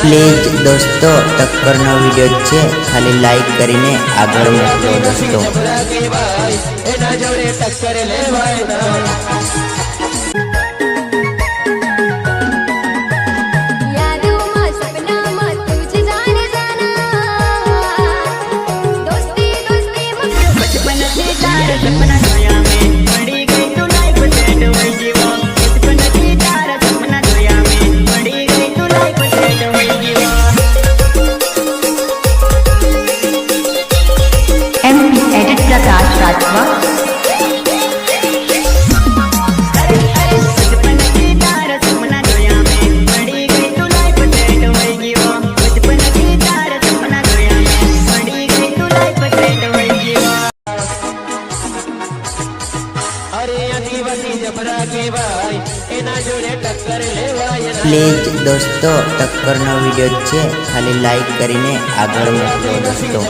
Please दोस्तों टक्कर no video है खाली लाइक करीने आगळ मोकलो दोस्तों। प्लीज दोस्तों टक्कर नो वीडियो है खाली लाइक करीने आगळ मोकलो दोस्तों।